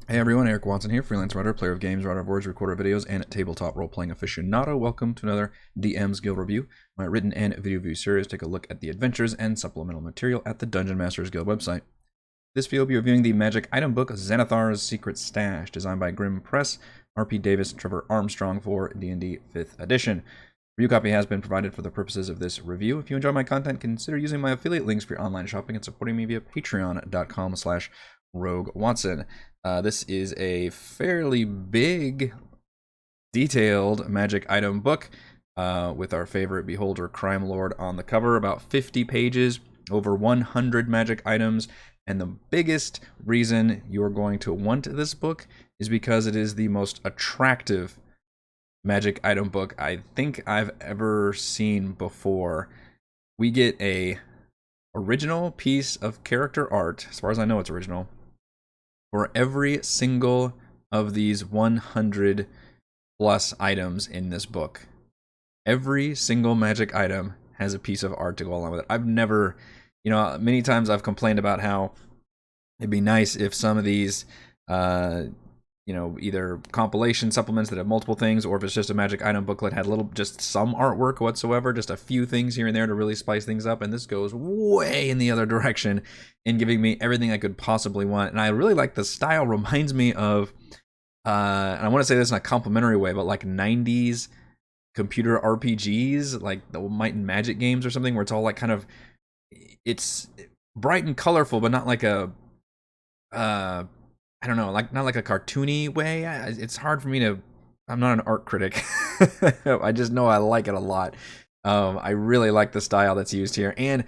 Hey everyone, Eric Watson here, freelance writer, player of games, writer of words, recorder of videos, and tabletop role-playing aficionado. Welcome to another DM's Guild review, my written and video review series. Take a look at the adventures and supplemental material at the Dungeon Masters Guild website. This video will be reviewing the magic item book, Xanathar's Secret Stash, designed by Grimm Press, R.P. Davis, and Trevor Armstrong for D&D 5th edition. Review copy has been provided for the purposes of this review. If you enjoy my content, consider using my affiliate links for your online shopping and supporting me via patreon.com/RogueWatson. This is a fairly big, detailed magic item book with our favorite beholder, Crime Lord, on the cover. About 50 pages, over 100 magic items. And the biggest reason you're going to want this book is because it is the most attractive magic item book I think I've ever seen before. We get a original piece of character art, as far as I know it's original, for every single of these 100 plus items in this book. Every single magic item has a piece of art to go along with it. I've never, many times I've complained about how it'd be nice if some of these, either compilation supplements that have multiple things, or if it's just a magic item booklet, had just some artwork whatsoever, just a few things here and there to really spice things up. And this goes way in the other direction in giving me everything I could possibly want. And I really like the style. Reminds me of, and I want to say this in a complimentary way, but like 90s computer RPGs, like the Might and Magic games or something, where it's all like kind of, it's bright and colorful, but not like a, I don't know, like not like a cartoony way. It's hard for me to, I'm not an art critic. I just know I like it a lot. I really like the style that's used here. And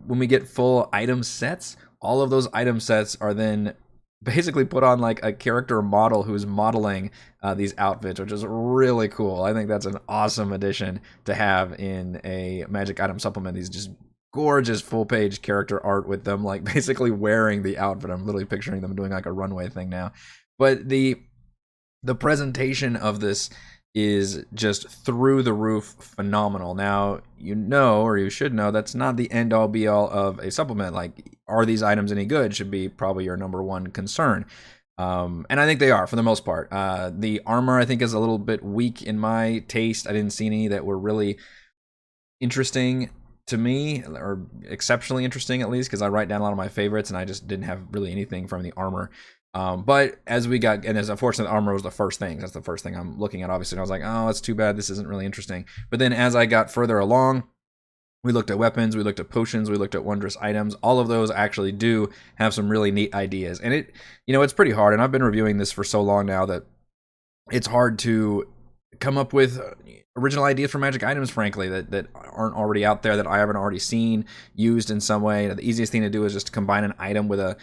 when we get full item sets, all of those item sets are then basically put on like a character model who's modeling these outfits, which is really cool. I think that's an awesome addition to have in a magic item supplement. These just gorgeous full-page character art with them like basically wearing the outfit. I'm literally picturing them doing like a runway thing now. But the presentation of this is just through the roof phenomenal. Now, or you should know, that's not the end-all be-all of a supplement. Like, are these items any good should be probably your number one concern. And I think they are, for the most part. The armor, I think, is a little bit weak in my taste. I didn't see any that were really interesting to me, or exceptionally interesting at least, because I write down a lot of my favorites and I just didn't have really anything from the armor. But as we got, and as unfortunately the armor was the first thing, that's the first thing I'm looking at, obviously, and I was like, oh, that's too bad, this isn't really interesting. But then as I got further along, we looked at weapons, we looked at potions, we looked at wondrous items. All of those actually do have some really neat ideas. And it's pretty hard, and I've been reviewing this for so long now that it's hard to come up with original ideas for magic items, frankly, that aren't already out there, that I haven't already seen used in some way. The easiest thing to do is just to combine an item with a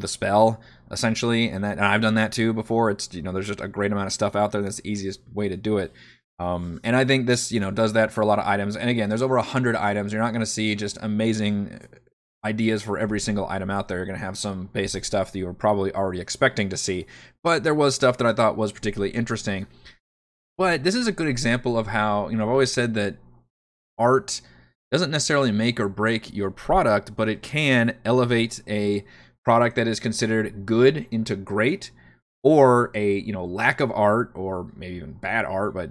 spell, essentially, and I've done that too before. It's, there's just a great amount of stuff out there. That's the easiest way to do it. And I think this, does that for a lot of items. And again, there's over 100 items. You're not going to see just amazing ideas for every single item out there. You're going to have some basic stuff that you were probably already expecting to see. But there was stuff that I thought was particularly interesting. But this is a good example of how, I've always said that art doesn't necessarily make or break your product, but it can elevate a product that is considered good into great, or a, lack of art, or maybe even bad art, but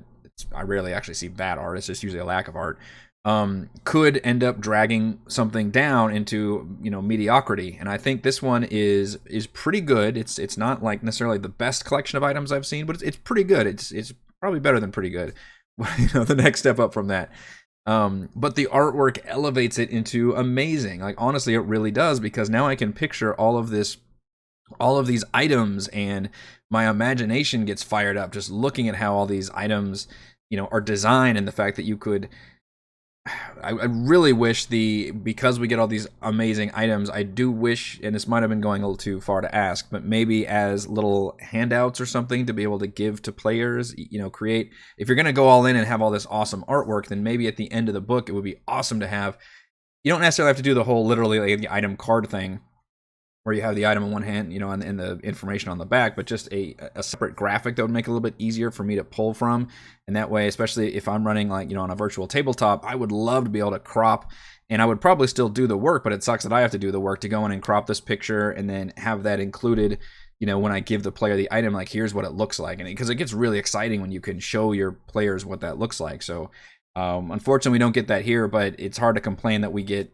I rarely actually see bad art. It's just usually a lack of art. Could end up dragging something down into, mediocrity. And I think this one is pretty good. It's not like necessarily the best collection of items I've seen, but it's pretty good. It's probably better than pretty good. The next step up from that. But the artwork elevates it into amazing. Like, honestly, it really does, because now I can picture all of these items, and my imagination gets fired up just looking at how all these items, are designed, and the fact that you could, I really wish because we get all these amazing items, I do wish, and this might have been going a little too far to ask, but maybe as little handouts or something to be able to give to players, create, if you're going to go all in and have all this awesome artwork, then maybe at the end of the book, it would be awesome to have, you don't necessarily have to do the whole literally like the item card thing, where you have the item in one hand, and the information on the back, but just a separate graphic that would make it a little bit easier for me to pull from. And that way, especially if I'm running like, on a virtual tabletop, I would love to be able to crop, and I would probably still do the work, but it sucks that I have to do the work to go in and crop this picture and then have that included when I give the player the item, like, here's what it looks like. And because it gets really exciting when you can show your players what that looks like. So unfortunately, we don't get that here, but it's hard to complain that we get,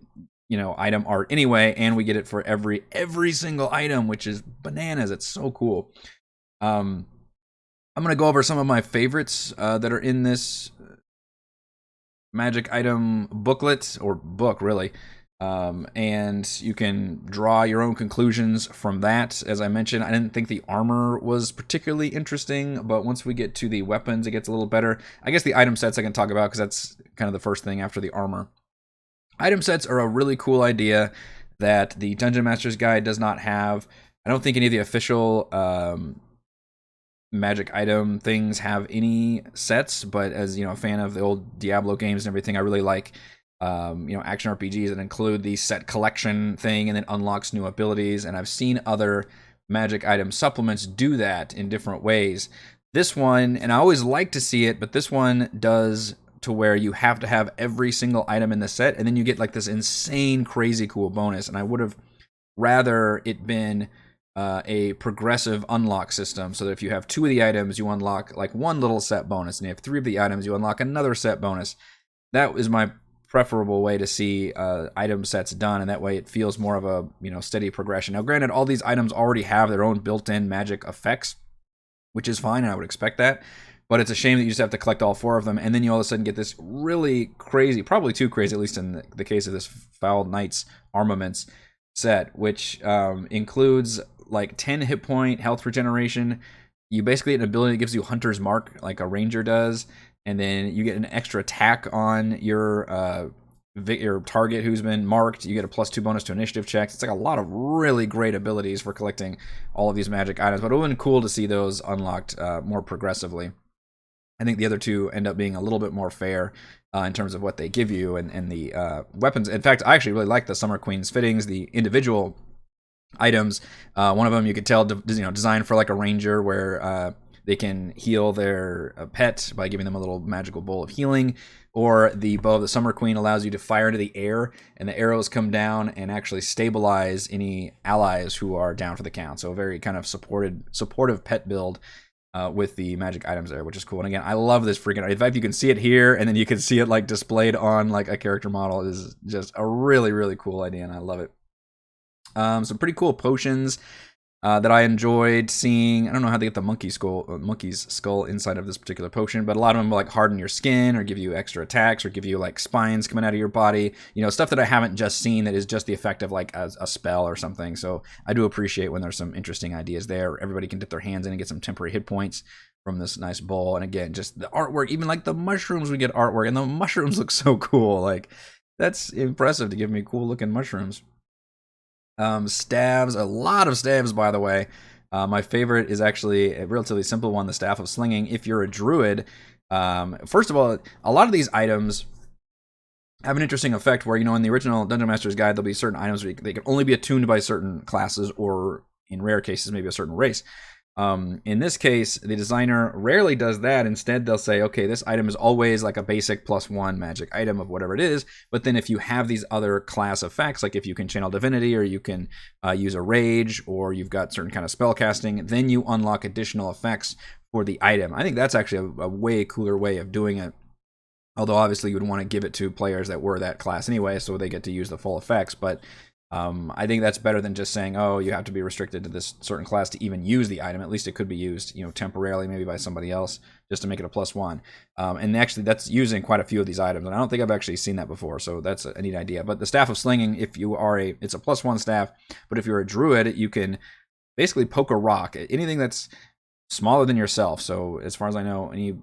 item art anyway, and we get it for every single item, which is bananas. It's so cool. I'm going to go over some of my favorites that are in this magic item booklet, or book, really. And you can draw your own conclusions from that. As I mentioned, I didn't think the armor was particularly interesting, but once we get to the weapons, it gets a little better. I guess the item sets I can talk about, because that's kind of the first thing after the armor. Item sets are a really cool idea that the Dungeon Master's Guide does not have. I don't think any of the official magic item things have any sets, but as a fan of the old Diablo games and everything, I really like action RPGs that include the set collection thing and then unlocks new abilities. And I've seen other magic item supplements do that in different ways. This one, and I always like to see it, but this one does to where you have to have every single item in the set, and then you get like this insane, crazy cool bonus. And I would have rather it been a progressive unlock system, so that if you have 2 of the items, you unlock like one little set bonus, and you have 3 of the items, you unlock another set bonus. That is my preferable way to see item sets done, and that way it feels more of a steady progression. Now, granted, all these items already have their own built-in magic effects, which is fine, and I would expect that. But it's a shame that you just have to collect all 4 of them, and then you all of a sudden get this really crazy, probably too crazy, at least in the case of this Foul Knight's Armaments set, which includes like 10 hit point health regeneration. You basically get an ability that gives you Hunter's Mark, like a ranger does, and then you get an extra attack on your target who's been marked. You get a +2 bonus to initiative checks. It's like a lot of really great abilities for collecting all of these magic items, but it would have been cool to see those unlocked more progressively. I think the other 2 end up being a little bit more fair in terms of what they give you and the weapons. In fact, I actually really like the Summer Queen's fittings, the individual items. One of them you could tell designed for like a ranger, where they can heal their pet by giving them a little magical bowl of healing. Or the bow of the Summer Queen allows you to fire into the air, and the arrows come down and actually stabilize any allies who are down for the count. So a very kind of supportive pet build with the magic items there, which is cool. And again, I love this freaking. In fact, you can see it here, and then you can see it like displayed on like a character model. It is just a really, really cool idea, and I love it. Some pretty cool potions that I enjoyed seeing. I don't know how they get the monkey's skull inside of this particular potion, but a lot of them will like harden your skin, or give you extra attacks, or give you like spines coming out of your body. Stuff that I haven't just seen that is just the effect of like a spell or something. So I do appreciate when there's some interesting ideas there. Everybody can dip their hands in and get some temporary hit points from this nice bowl. And again, just the artwork, even like the mushrooms, we get artwork, and the mushrooms look so cool. Like, that's impressive to give me cool looking mushrooms. Staves, a lot of staves, by the way. My favorite is actually a relatively simple one, the Staff of Slinging. If you're a druid, first of all, a lot of these items have an interesting effect where, in the original Dungeon Master's Guide, there'll be certain items where they can only be attuned by certain classes, or in rare cases, maybe a certain race. In this case, the designer rarely does that. Instead, they'll say, okay, this item is always like a basic +1 magic item of whatever it is. But then if you have these other class effects, like if you can channel divinity, or you can use a rage, or you've got certain kind of spell casting, then you unlock additional effects for the item. I think that's actually a way cooler way of doing it. Although obviously you would want to give it to players that were that class anyway, so they get to use the full effects. But I think that's better than just saying, oh, you have to be restricted to this certain class to even use the item. At least it could be used, temporarily, maybe by somebody else, just to make it a +1. And actually, that's using quite a few of these items, and I don't think I've actually seen that before, so that's a neat idea. But the Staff of Slinging, if you are it's a +1 staff, but if you're a druid, you can basically poke a rock, anything that's smaller than yourself. So as far as I know, any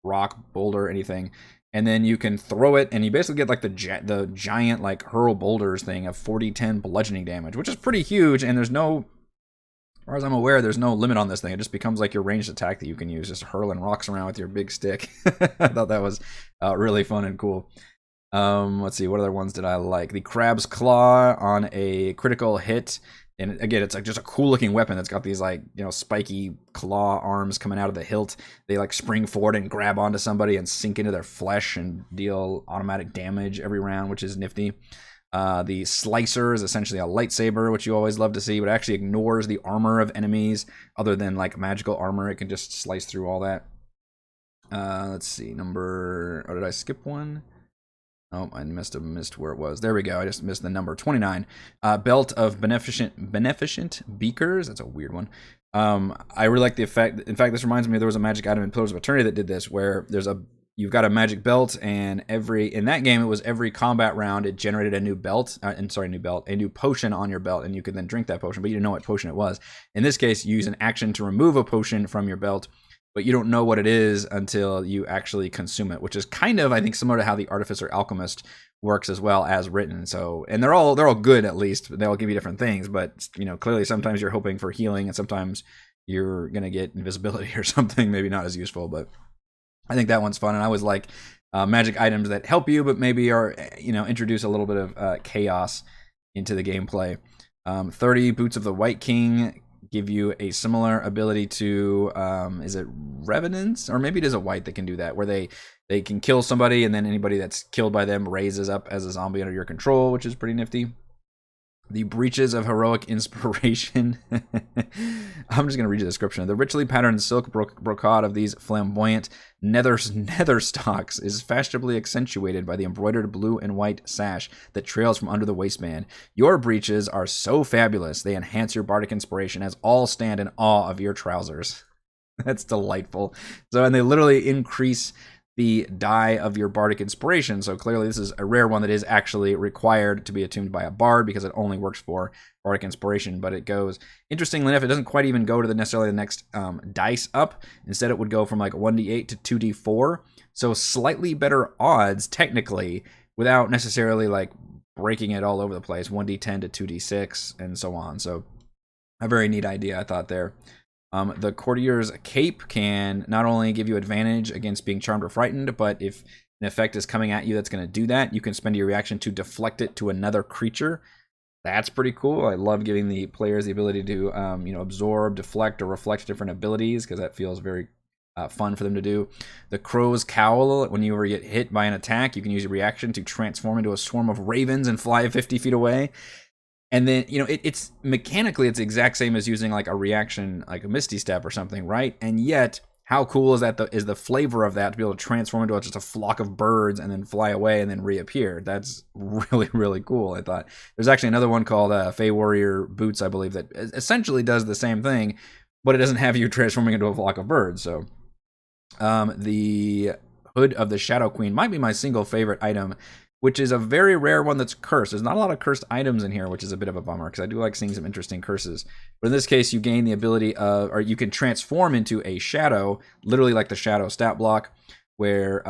rock, boulder, anything. And then you can throw it, and you basically get like the giant like hurl boulders thing of 40-10 bludgeoning damage, which is pretty huge. And there's no, as far as I'm aware, there's no limit on this thing. It just becomes like your ranged attack that you can use, just hurling rocks around with your big stick. I thought that was really fun and cool. Let's see, what other ones did I like? The Crab's Claw on a critical hit. And again, it's like just a cool looking weapon that's got these like, spiky claw arms coming out of the hilt. They like spring forward and grab onto somebody and sink into their flesh and deal automatic damage every round, which is nifty. The slicer is essentially a lightsaber, which you always love to see, but it actually ignores the armor of enemies. Other than like magical armor, it can just slice through all that. Let's see, oh, did I skip one? Oh, I must have missed where it was. There we go. I just missed the number 29. Belt of Beneficent Beakers. That's a weird one. I really like the effect. In fact, this reminds me there was a magic item in Pillars of Eternity that did this, where you've got a magic belt, and in that game it was every combat round it generated a new potion on your belt, and you could then drink that potion, but you didn't know what potion it was. In this case, you use an action to remove a potion from your belt, but you don't know what it is until you actually consume it, which is kind of, I think, similar to how the Artificer Alchemist works as well as written. So, and they're all good, at least. They all give you different things, but clearly sometimes you're hoping for healing, and sometimes you're gonna get invisibility or something, maybe not as useful. But I think that one's fun, and I always like magic items that help you, but maybe are introduce a little bit of chaos into the gameplay. 30 Boots of the White King give you a similar ability to is it Revenants, or maybe it is a white that can do that, where they can kill somebody, and then anybody that's killed by them raises up as a zombie under your control, which is pretty nifty. The Breeches of Heroic Inspiration. I'm just going to read the description. The richly patterned silk brocade of these flamboyant nether stocks is fashionably accentuated by the embroidered blue and white sash that trails from under the waistband. Your breeches are so fabulous, they enhance your bardic inspiration as all stand in awe of your trousers. That's delightful. So, and they literally increase the die of your bardic inspiration. So clearly this is a rare one that is actually required to be attuned by a bard, because it only works for bardic inspiration. But it goes, interestingly enough, it doesn't quite even go to necessarily the next dice up. Instead it would go from like 1d8 to 2d4. So slightly better odds technically, without necessarily like breaking it all over the place. 1d10 to 2d6 and so on. So a very neat idea, I thought, there. The Courtier's Cape can not only give you advantage against being charmed or frightened, but if an effect is coming at you that's going to do that, you can spend your reaction to deflect it to another creature. That's pretty cool. I love giving the players the ability to absorb, deflect, or reflect different abilities, because that feels very fun for them to do. The Crow's Cowl, when you ever get hit by an attack, you can use your reaction to transform into a swarm of ravens and fly 50 feet away. And then, it's mechanically, it's the exact same as using like a reaction, like a Misty Step or something, right? And yet, how cool is that? Is the flavor of that to be able to transform into just a flock of birds and then fly away and then reappear? That's really, really cool, I thought. There's actually another one called Fey Warrior Boots, I believe, that essentially does the same thing, but it doesn't have you transforming into a flock of birds. So, the Hood of the Shadow Queen might be my single favorite item, which is a very rare one that's cursed. There's not a lot of cursed items in here, which is a bit of a bummer, because I do like seeing some interesting curses. But in this case, you gain the ability of, or you can transform into a shadow, literally like the shadow stat block, where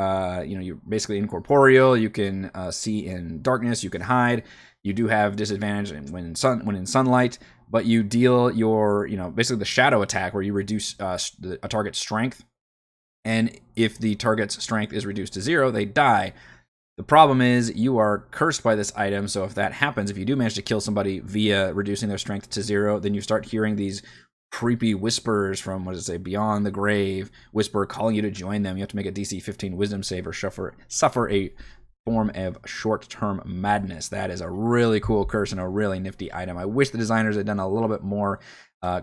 you're basically incorporeal. You can see in darkness. You can hide. You do have disadvantage when in sunlight, but you deal your basically the shadow attack, where you reduce a target's strength, and if the target's strength is reduced to 0, they die. The problem is you are cursed by this item, so if that happens, if you do manage to kill somebody via reducing their strength to 0, then you start hearing these creepy whispers from, beyond the grave, whisper calling you to join them. You have to make a DC 15 wisdom save or suffer a form of short-term madness. That is a really cool curse and a really nifty item. I wish the designers had done a little bit more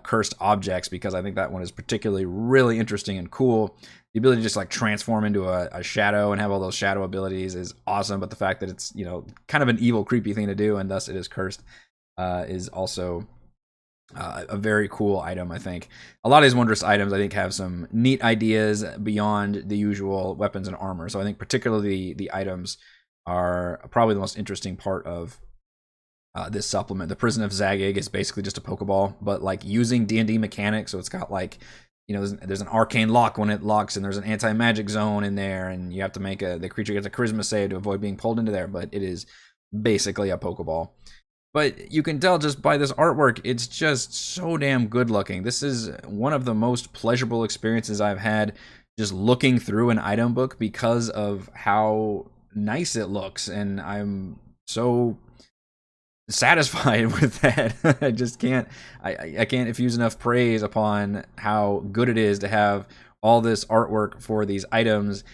cursed objects, because I think that one is particularly really interesting and cool. The ability to just like transform into a shadow and have all those shadow abilities is awesome, but the fact that it's kind of an evil, creepy thing to do, and thus it is cursed, is also a very cool item. I think a lot of these wondrous items, I think, have some neat ideas beyond the usual weapons and armor. So I think particularly the items are probably the most interesting part of this supplement. The Prison of Zagig is basically just a Pokeball, but like using D&D mechanics. So it's got like, there's an arcane lock when it locks, and there's an anti-magic zone in there, and you have to make the creature gets a charisma save to avoid being pulled into there, but it is basically a Pokeball. But you can tell just by this artwork, it's just so damn good looking. This is one of the most pleasurable experiences I've had just looking through an item book, because of how nice it looks, and I'm so satisfied with that. I just can't I can't infuse enough praise upon how good it is to have all this artwork for these items.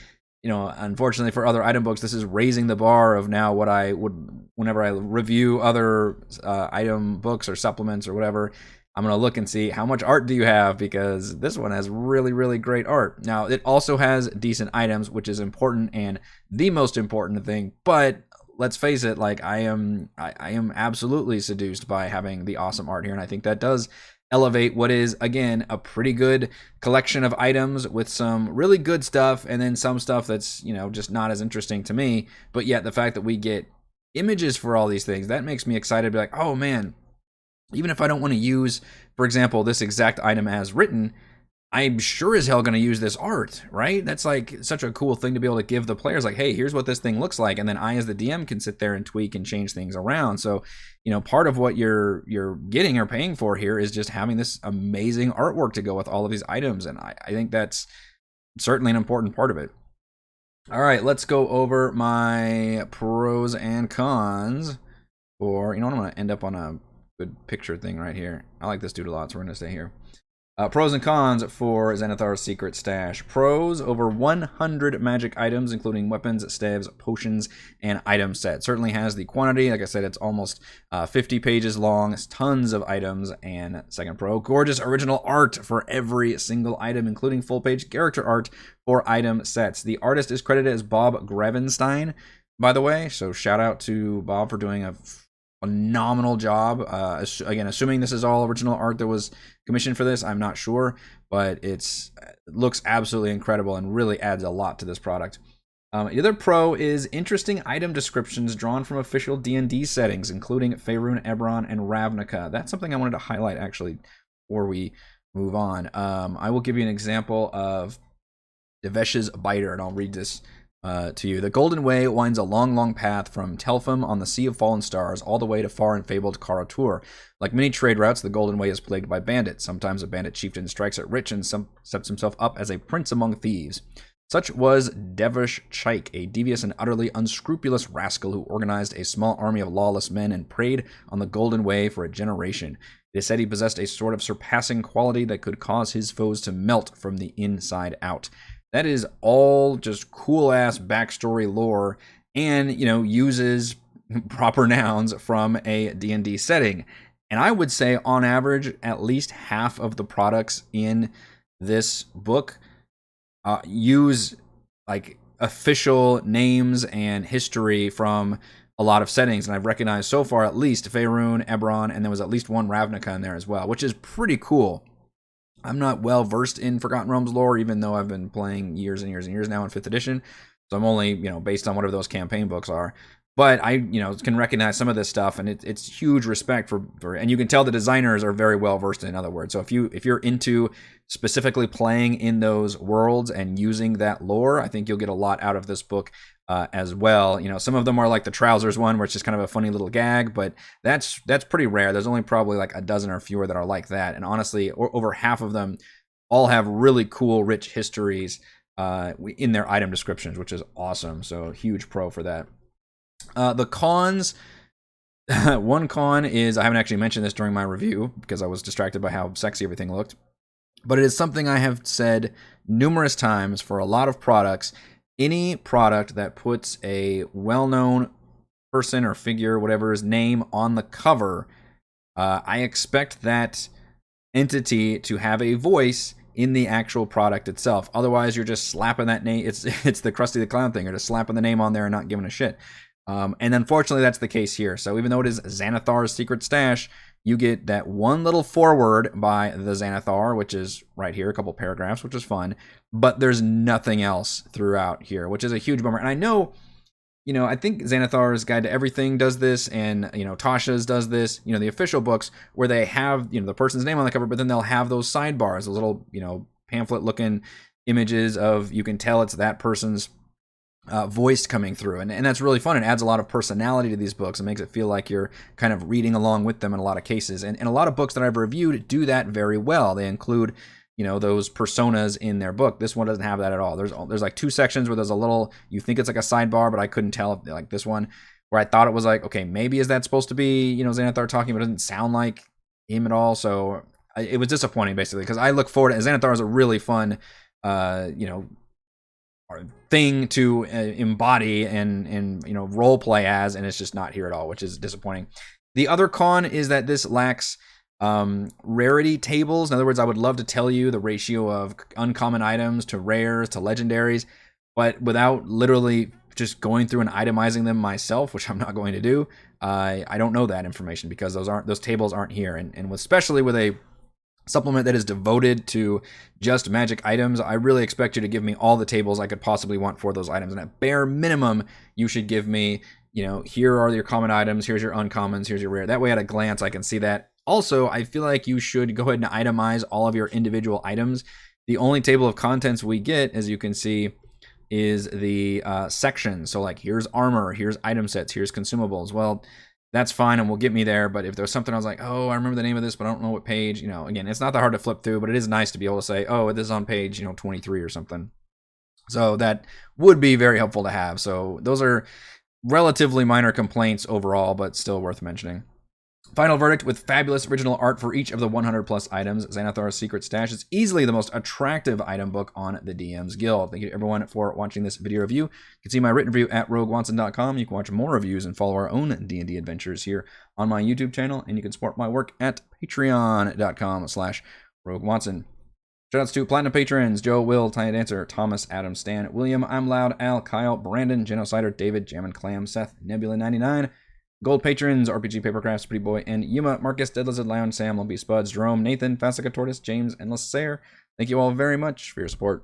unfortunately for other item books, this is raising the bar of now what I would, whenever I review other item books or supplements or whatever, I'm going to look and see how much art do you have, because this one has really, really great art. Now, it also has decent items, which is important and the most important thing, but let's face it, like I am absolutely seduced by having the awesome art here, and I think that does elevate what is, again, a pretty good collection of items with some really good stuff, and then some stuff that's, just not as interesting to me. But yet the fact that we get images for all these things, that makes me excited to be like, oh man, even if I don't want to use, for example, this exact item as written, I'm sure as hell going to use this art, right? That's like such a cool thing to be able to give the players, like, hey, here's what this thing looks like. And then I, as the DM, can sit there and tweak and change things around. So, part of what you're getting or paying for here is just having this amazing artwork to go with all of these items. And I think that's certainly an important part of it. All right, let's go over my pros and cons. Or, I'm going to end up on a good picture thing right here. I like this dude a lot, so we're going to stay here. Pros and cons for Xanathar's Secret Stash. Pros: over 100 magic items, including weapons, staves, potions, and item set. Certainly has the quantity. Like I said, it's almost 50 pages long. It's tons of items. And second pro: gorgeous original art for every single item, including full-page character art for item sets. The artist is credited as Bob Gravenstein, by the way. So shout out to Bob for doing a phenomenal job. Again, assuming this is all original art that was commissioned for this, I'm not sure, but it looks absolutely incredible and really adds a lot to this product. The other pro is interesting item descriptions drawn from official D&D settings, including Faerun, Eberron, and Ravnica. That's something I wanted to highlight, actually, before we move on. I will give you an example of Devesh's Biter, and I'll read this to you. The Golden Way winds a long, long path from Telfam on the Sea of Fallen Stars all the way to far and fabled Karatur. Like many trade routes, the Golden Way is plagued by bandits. Sometimes a bandit chieftain strikes it rich and sets himself up as a prince among thieves. Such was Devish Chaik, a devious and utterly unscrupulous rascal who organized a small army of lawless men and preyed on the Golden Way for a generation. It is said he possessed a sort of surpassing quality that could cause his foes to melt from the inside out. That is all just cool-ass backstory lore and, uses proper nouns from a D&D setting. And I would say, on average, at least half of the products in this book use, like, official names and history from a lot of settings. And I've recognized so far at least Faerun, Eberron, and there was at least one Ravnica in there as well, which is pretty cool. I'm not well versed in Forgotten Realms lore, even though I've been playing years and years and years now in 5th edition. So I'm only, based on whatever those campaign books are. But I, can recognize some of this stuff, and it's huge respect for, and you can tell the designers are very well versed in other words. So if you're into specifically playing in those worlds and using that lore, I think you'll get a lot out of this book as well. Some of them are like the trousers one, where it's just kind of a funny little gag, but that's pretty rare. There's only probably like a dozen or fewer that are like that, and honestly, over half of them all have really cool, rich histories in their item descriptions, which is awesome. So huge pro for that. The cons. One con is, I haven't actually mentioned this during my review because I was distracted by how sexy everything looked, but it is something I have said numerous times for a lot of products. Any product that puts a well-known person or figure, whatever's name on the cover, I expect that entity to have a voice in the actual product itself. Otherwise, you're just slapping that name. It's the Krusty the Clown thing. You're just slapping the name on there and not giving a shit. And unfortunately, that's the case here. So even though it is Xanathar's Secret Stash, you get that one little foreword by the Xanathar, which is right here, a couple paragraphs, which is fun. But there's nothing else throughout here, which is a huge bummer. And I know, I think Xanathar's Guide to Everything does this, and, Tasha's does this, the official books, where they have, the person's name on the cover, but then they'll have those sidebars, those little, pamphlet-looking images of, you can tell it's that person's voice coming through, and that's really fun. It adds a lot of personality to these books and makes it feel like you're kind of reading along with them in a lot of cases. And a lot of books that I've reviewed do that very well. They include, those personas in their book. This one doesn't have that at all. There's like 2 sections where there's a little, you think it's like a sidebar, but I couldn't tell if, like this one, where I thought it was like, okay, maybe is that supposed to be, Xanathar talking, but it doesn't sound like him at all. So it was disappointing, basically, because I look forward to, Xanathar is a really fun, thing to embody and you know, role play as, and it's just not here at all, which is disappointing. The other con is that this lacks rarity tables. In other words, I would love to tell you the ratio of uncommon items to rares to legendaries, but without literally just going through and itemizing them myself, which I'm not going to do, I don't know that information because those tables aren't here. And especially with a supplement that is devoted to just magic items, I really expect you to give me all the tables I could possibly want for those items. And at bare minimum, you should give me, you know, here are your common items, here's your uncommons, here's your rare. That way at a glance I can see that. Also, I feel like you should go ahead and itemize all of your individual items. The only table of contents we get, as you can see, is the section. So like, here's armor, here's item sets, here's consumables. Well, that's fine and will get me there, but if there's something I was like, oh, I remember the name of this, but I don't know what page, you know, again, it's not that hard to flip through, but it is nice to be able to say, oh, this is on page, you know, 23 or something. So that would be very helpful to have. So those are relatively minor complaints overall, but still worth mentioning. Final verdict: with fabulous original art for each of the 100 plus items, Xanathar's Secret Stash is easily the most attractive item book on the DM's Guild. Thank you to everyone for watching this video review. You can see my written review at roguewatson.com. You can watch more reviews and follow our own D&D adventures here on my YouTube channel, and you can support my work at patreon.com/roguewatson. Shoutouts to Platinum patrons: Joe, Will, Tiny Dancer, Thomas, Adam, Stan, William, I'm Loud, Al, Kyle, Brandon, Genocider, David, Jammin' Clam, Seth, Nebula99. Gold patrons: RPG Papercrafts, Pretty Boy, and Yuma, Marcus, Dead Lizard, Lion, Sam, Lumpy Spuds, Jerome, Nathan, Fassica Tortoise, James, and Lassair. Thank you all very much for your support.